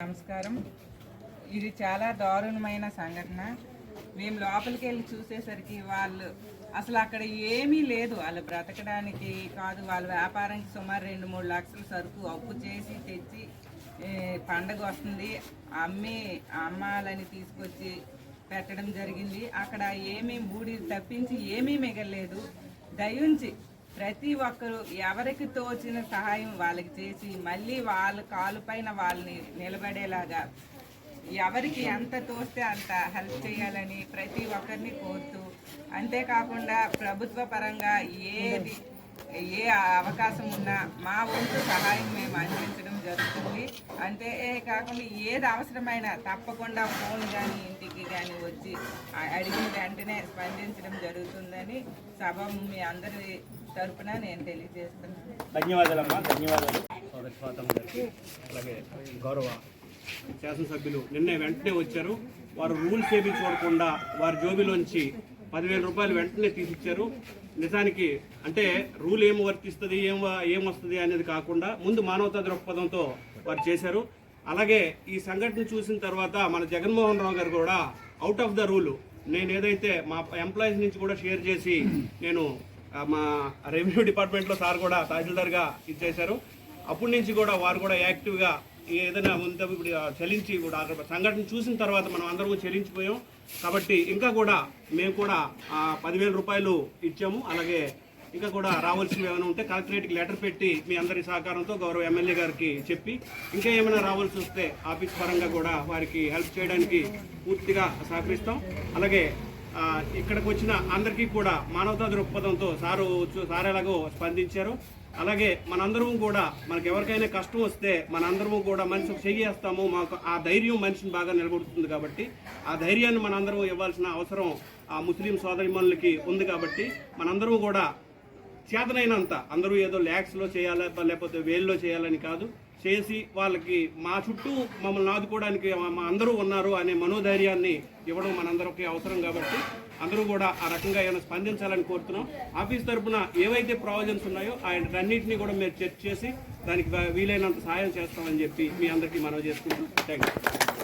నమస్కారం. ఇది చాలా దారుణమైన సంఘటన. మేము లోపలికి వెళ్ళి చూసేసరికి వాళ్ళు అసలు అక్కడ ఏమీ లేదు. వాళ్ళు బ్రతకడానికి కాదు, వాళ్ళ వ్యాపారానికి సుమారు 2-3 లక్షల సరుకు అప్పు చేసి తెచ్చి పండగ వస్తుంది అమ్మాలని తీసుకొచ్చి పెట్టడం జరిగింది. అక్కడ ఏమీ బూడి తప్పించి ఏమీ మిగలేదు. దయించి ప్రతి ఒక్కరూ ఎవరికి తోచిన సహాయం వాళ్ళకి చేసి మళ్ళీ వాళ్ళ కాలుపైన వాళ్ళని నిలబడేలాగా ఎవరికి ఎంత తోస్తే అంత హెల్ప్ చేయాలని ప్రతి ఒక్కరిని కోరుతూ, అంతేకాకుండా ప్రభుత్వ పరంగా ఏ అవకాశం ఉన్నా మా వంతు సహాయం మేము అందించడం జరుగుతుంది. అంతేకాకుండా ఏది అవసరమైనా తప్పకుండా ఫోన్ కానీ ఇంటికి కానీ వచ్చి అడిగిన వెంటనే స్పందించడం జరుగుతుందని సభ మీ అందరి తరపున నేను తెలియజేస్తున్నాను. ధన్యవాదాలమ్మా. ధన్యవాదాలు గారికి. అలాగే గౌరవ శాసనసభ్యులు నిన్నే వెంటనే వచ్చారు. వారు రూల్స్ ఏమీ చూడకుండా వారి జోబిలోంచి 10,000 రూపాయలు వెంటనే తీసిచ్చారు. నిజానికి అంటే రూల్ ఏం వర్తిస్తుంది ఏమొస్తుంది అనేది కాకుండా ముందు మానవతా దృక్పథంతో వారు చేశారు. అలాగే ఈ సంఘటన చూసిన తర్వాత మన జగన్మోహన్ రావు గారు కూడా అవుట్ ఆఫ్ ద రూల్ నేను ఏదైతే మా ఎంప్లాయీస్ నుంచి కూడా షేర్ చేసి నేను మా రెవెన్యూ డిపార్ట్మెంట్లో సార్ కూడా తహసీల్దార్గా ఇచ్చేశారు. అప్పటి నుంచి కూడా వారు కూడా యాక్టివ్గా ఏదైనా ఉందో ఇప్పుడు చెల్లించి కూడా సంఘటన చూసిన తర్వాత మనం అందరము చెల్లించిపోయాం. కాబట్టి ఇంకా కూడా మేము కూడా 10,000 రూపాయలు ఇచ్చాము. అలాగే ఇంకా కూడా రావాల్సినవి ఏమైనా ఉంటే కలెక్టరేట్కి లెటర్ పెట్టి మీ అందరి సహకారంతో గౌరవ ఎమ్మెల్యే గారికి చెప్పి ఇంకా ఏమైనా రావాల్సి వస్తే ఆఫీస్ పరంగా కూడా వారికి హెల్ప్ చేయడానికి పూర్తిగా సహకరిస్తాం. అలాగే ఇక్కడికి వచ్చిన అందరికీ కూడా మానవతా దృక్పథంతో సార్ ఎలాగో స్పందించారు. అలాగే మనందరం కూడా మనకు ఎవరికైనా కష్టం వస్తే మనందరము కూడా మనిషికి చెయ్యేస్తాము. మాకు ఆ ధైర్యం మనిషిని బాగా నిలబడుతుంది. కాబట్టి ఆ ధైర్యాన్ని మనందరం ఇవ్వాల్సిన అవసరం ఆ ముస్లిం సోదరిమణులకి ఉంది. కాబట్టి మనందరం కూడా చేతనైనంత అందరూ ఏదో ల్యాక్స్లో చేయాలి లేకపోతే వేల్లో చేయాలని కాదు, చేసి వాళ్ళకి మా చుట్టూ మమ్మల్ని ఆదుకోవడానికి మా అందరూ ఉన్నారు అనే మనోధైర్యాన్ని ఇవ్వడం మనందరికీ అవసరం. కాబట్టి అందరూ కూడా ఆ రకంగా ఏమైనా స్పందించాలని కోరుతున్నాం. ఆఫీస్ తరఫున ఏవైతే ప్రావిజన్స్ ఉన్నాయో అన్నింటినీ కూడా మీరు చర్చ చేసి దానికి వీలైనంత సహాయం చేస్తామని చెప్పి మీ అందరికీ మనవి చేసుకుంటూ థ్యాంక్ యూ.